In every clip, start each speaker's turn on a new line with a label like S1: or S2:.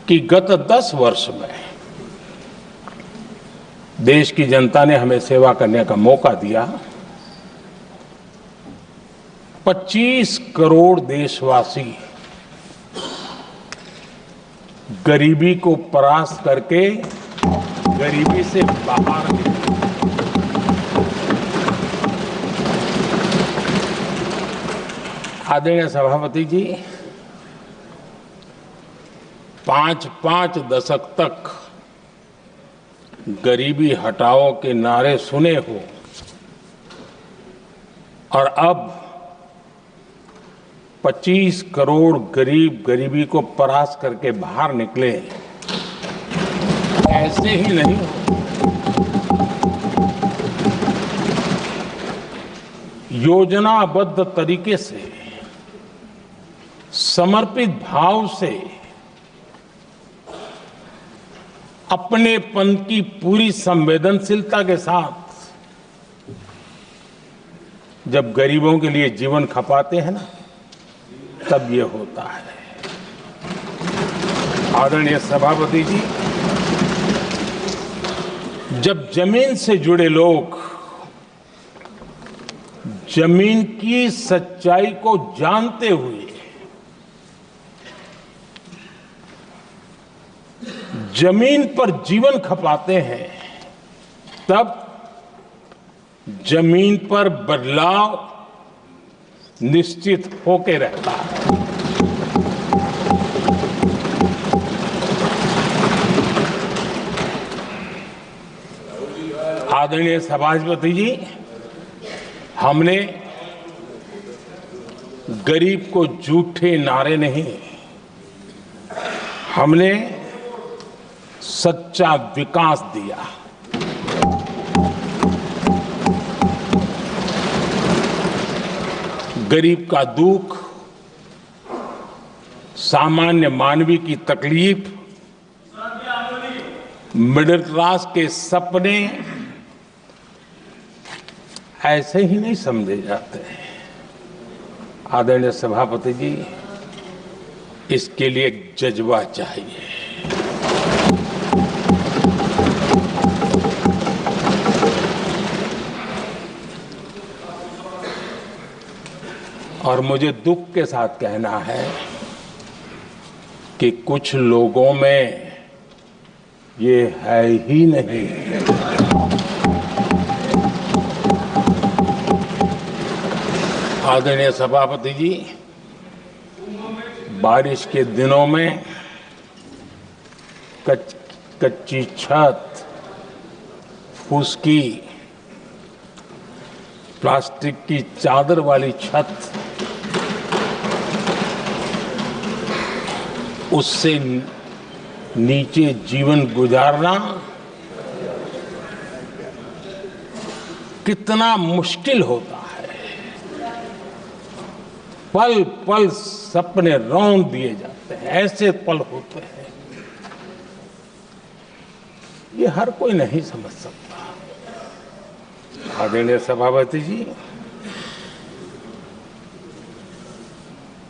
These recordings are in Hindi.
S1: कि गत 10 वर्ष में देश की जनता ने हमें सेवा करने का मौका दिया। 25 करोड़ देशवासी गरीबी को परास्त करके गरीबी से बाहर निकले। आदरणीय सभापति जी, 5 दशक तक गरीबी हटाओ के नारे सुने हो और अब 25 करोड़ गरीब गरीबी को परास्त करके बाहर निकले, ऐसे ही नहीं हो। योजनाबद्ध तरीके से, समर्पित भाव से, अपनेपन की पूरी संवेदनशीलता के साथ जब गरीबों के लिए जीवन खपाते हैं ना, तब ये होता है। आदरणीय सभापति जी, जब जमीन से जुड़े लोग जमीन की सच्चाई को जानते हुए जमीन पर जीवन खपाते हैं, तब जमीन पर बदलाव निश्चित होके रहता है। आदरणीय सभापति जी, हमने गरीब को झूठे नारे नहीं, हमने सच्चा विकास दिया। गरीब का दुख, सामान्य मानवी की तकलीफ, मिडिल क्लास के सपने ऐसे ही नहीं समझे जाते हैं। आदरणीय सभापति जी, इसके लिए एक जज्बा चाहिए। और मुझे दुख के साथ कहना है कि कुछ लोगों में ये है ही नहीं। आदरणीय सभापति जी, बारिश के दिनों में कच्ची छत, फुसकी, प्लास्टिक की चादर वाली छत, उससे नीचे जीवन गुजारना कितना मुश्किल होता है। पल पल सपने रौंद दिए जाते हैं, ऐसे पल होते हैं, ये हर कोई नहीं समझ सकता। आदरणीय सभापति जी,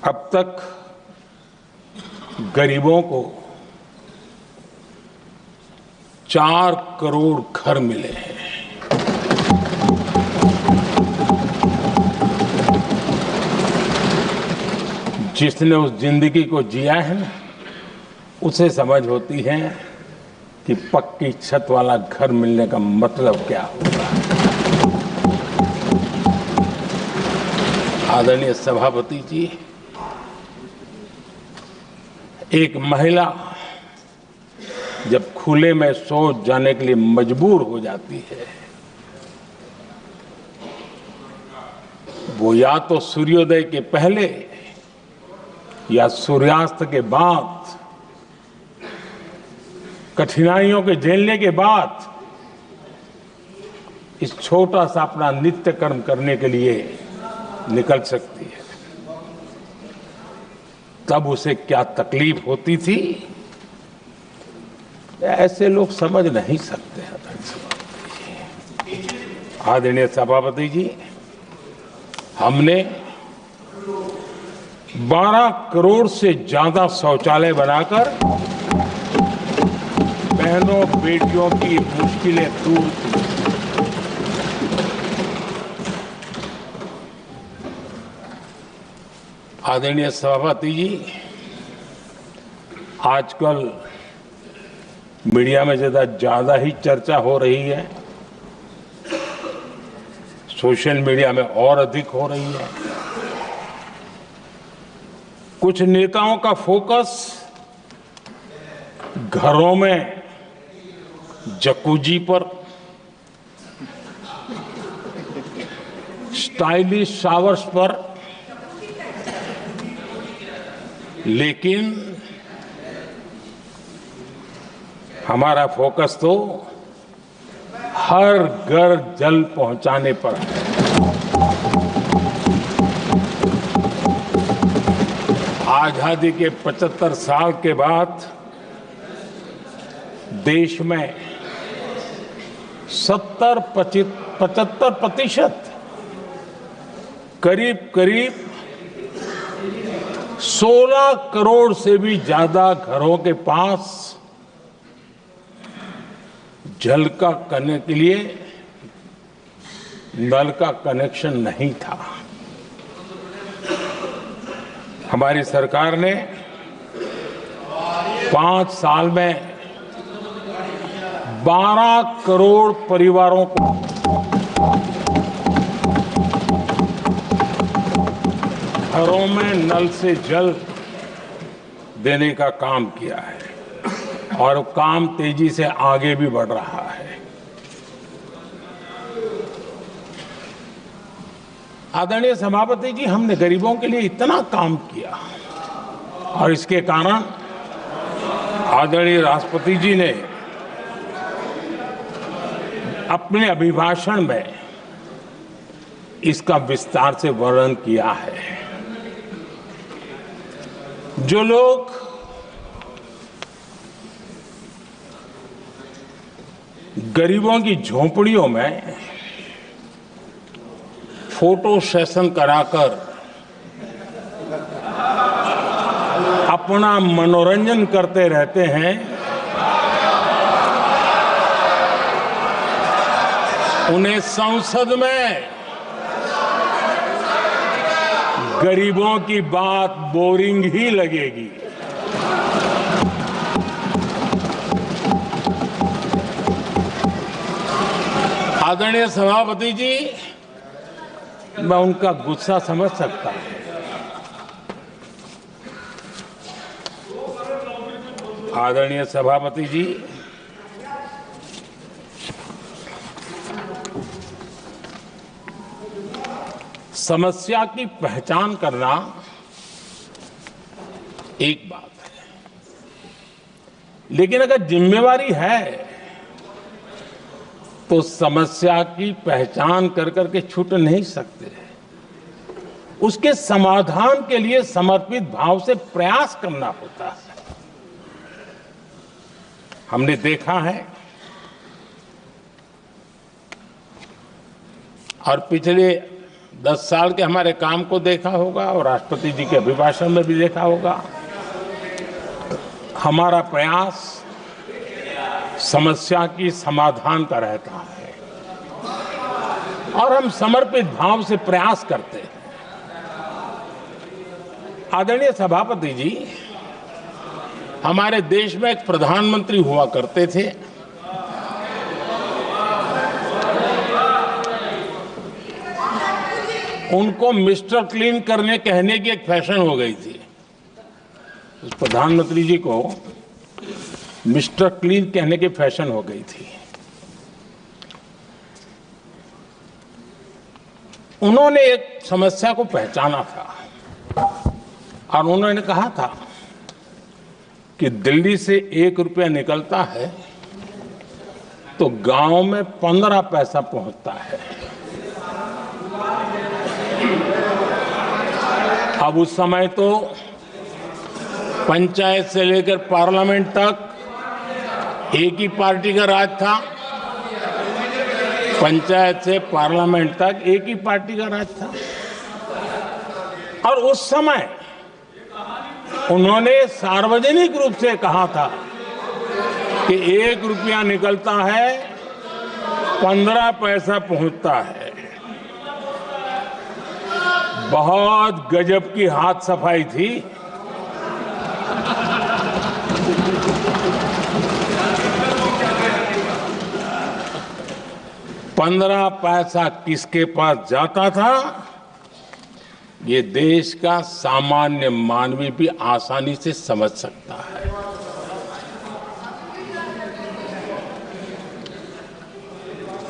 S1: अब तक गरीबों को 4 करोड़ घर मिले हैं। जिसने उस जिंदगी को जिया है ना, उसे समझ होती है कि पक्की छत वाला घर मिलने का मतलब क्या होता है। आदरणीय सभापति जी, एक महिला जब खुले में शौच जाने के लिए मजबूर हो जाती है, वो या तो सूर्योदय के पहले या सूर्यास्त के बाद, कठिनाइयों के झेलने के बाद इस छोटा सा अपना नित्य कर्म करने के लिए निकल सकती है। तब उसे क्या तकलीफ होती थी, ऐसे लोग समझ नहीं सकते। आदरणीय सभापति जी, हमने 12 करोड़ से ज्यादा शौचालय बनाकर बहनों बेटियों की मुश्किलें दूर की। आदरणीय सभापति जी, आजकल मीडिया में ज्यादा ही चर्चा हो रही है, सोशल मीडिया में और अधिक हो रही है। कुछ नेताओं का फोकस घरों में जकूजी पर, स्टाइलिश शावर्स पर, लेकिन हमारा फोकस तो हर घर जल पहुंचाने पर है। आजादी के 75 साल के बाद देश में 75% करीब 16 करोड़ से भी ज्यादा घरों के पास जल का करने के लिए नल का कनेक्शन नहीं था। हमारी सरकार ने 5 साल में 12 करोड़ परिवारों को घरों में नल से जल देने का काम किया है और काम तेजी से आगे भी बढ़ रहा है। आदरणीय सभापति जी, हमने गरीबों के लिए इतना काम किया और इसके कारण आदरणीय राष्ट्रपति जी ने अपने अभिभाषण में इसका विस्तार से वर्णन किया है। जो लोग गरीबों की झोंपड़ियों में फोटो सेशन कराकर अपना मनोरंजन करते रहते हैं, उन्हें संसद में गरीबों की बात बोरिंग ही लगेगी। आदरणीय सभापति जी, मैं उनका गुस्सा समझ सकता हूं। आदरणीय सभापति जी, समस्या की पहचान करना एक बात है, लेकिन अगर जिम्मेवारी है तो समस्या की पहचान कर करके छूट नहीं सकते। उसके समाधान के लिए समर्पित भाव से प्रयास करना होता है। हमने देखा है और पिछले 10 साल के हमारे काम को देखा होगा और राष्ट्रपति जी के अभिभाषण में भी देखा होगा, हमारा प्रयास समस्या की समाधान का रहता है और हम समर्पित भाव से प्रयास करते हैं। आदरणीय सभापति जी, हमारे देश में एक प्रधानमंत्री हुआ करते थे। उनको मिस्टर क्लीन करने कहने की एक फैशन हो गई थी। उस प्रधानमंत्री जी को मिस्टर क्लीन कहने की फैशन हो गई थी। उन्होंने एक समस्या को पहचाना था और उन्होंने कहा था कि दिल्ली से 1 रुपया निकलता है तो गांव में 15 पैसा पहुंचता है। अब उस समय तो पंचायत से लेकर पार्लियामेंट तक एक ही पार्टी का राज था। पंचायत से पार्लियामेंट तक एक ही पार्टी का राज था और उस समय उन्होंने सार्वजनिक रूप से कहा था कि 1 रुपया निकलता है 15 पैसा पहुंचता है। बहुत गजब की हाथ सफाई थी। पंद्रह पैसा किसके पास जाता था, ये देश का सामान्य मानवी भी आसानी से समझ सकता है।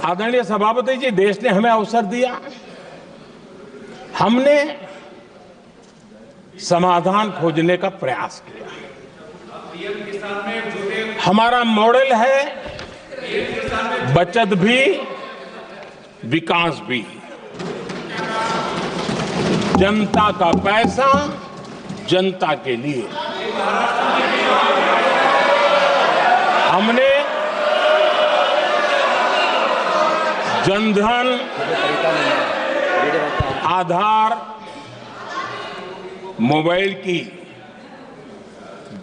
S1: आदरणीय सभापति जी, देश ने हमें अवसर दिया, हमने समाधान खोजने का प्रयास किया। हमारा मॉडल है बचत भी विकास भी। जनता का पैसा जनता के लिए। हमने जनधन, आधार, मोबाइल की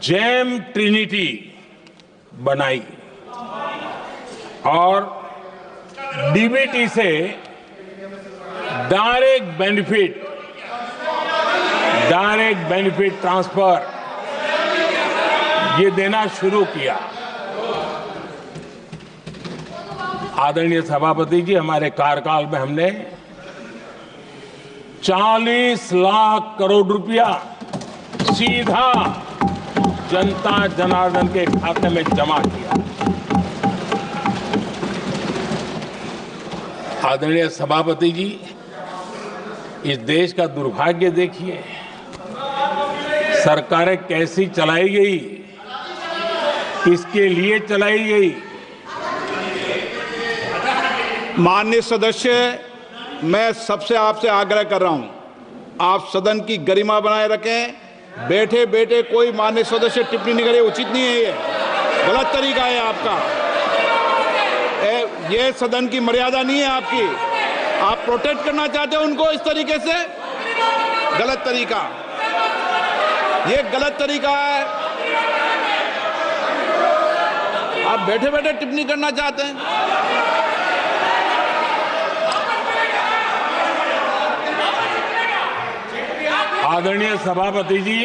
S1: जेम ट्रिनिटी बनाई और डीबीटी से डायरेक्ट बेनिफिट ट्रांसफर ये देना शुरू किया। आदरणीय सभापति जी, हमारे कार्यकाल में हमने 40 लाख करोड़ रुपया सीधा जनता जनार्दन के खाते में जमा किया। आदरणीय सभापति जी, इस देश का दुर्भाग्य देखिए, सरकारें कैसी चलाई गई, किसके लिए चलाई गई।
S2: माननीय सदस्य, मैं सबसे आपसे आग्रह कर रहा हूं, आप सदन की गरिमा बनाए रखें। बैठे बैठे कोई माननीय सदस्य टिप्पणी नहीं करे, उचित नहीं है, ये गलत तरीका है आपका। ये सदन की मर्यादा नहीं है आपकी। आप प्रोटेक्ट करना चाहते हो उनको इस तरीके से, गलत तरीका, ये गलत तरीका है। आप बैठे बैठे टिप्पणी करना चाहते हैं।
S1: आदरणीय सभापति जी,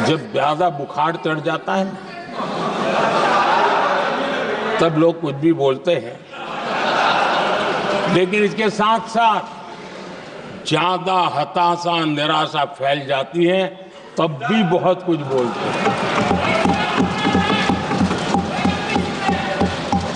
S1: जब ज्यादा बुखार चढ़ जाता है तब लोग कुछ भी बोलते हैं, लेकिन इसके साथ साथ ज्यादा हताशा निराशा फैल जाती है तब भी बहुत कुछ बोलते हैं।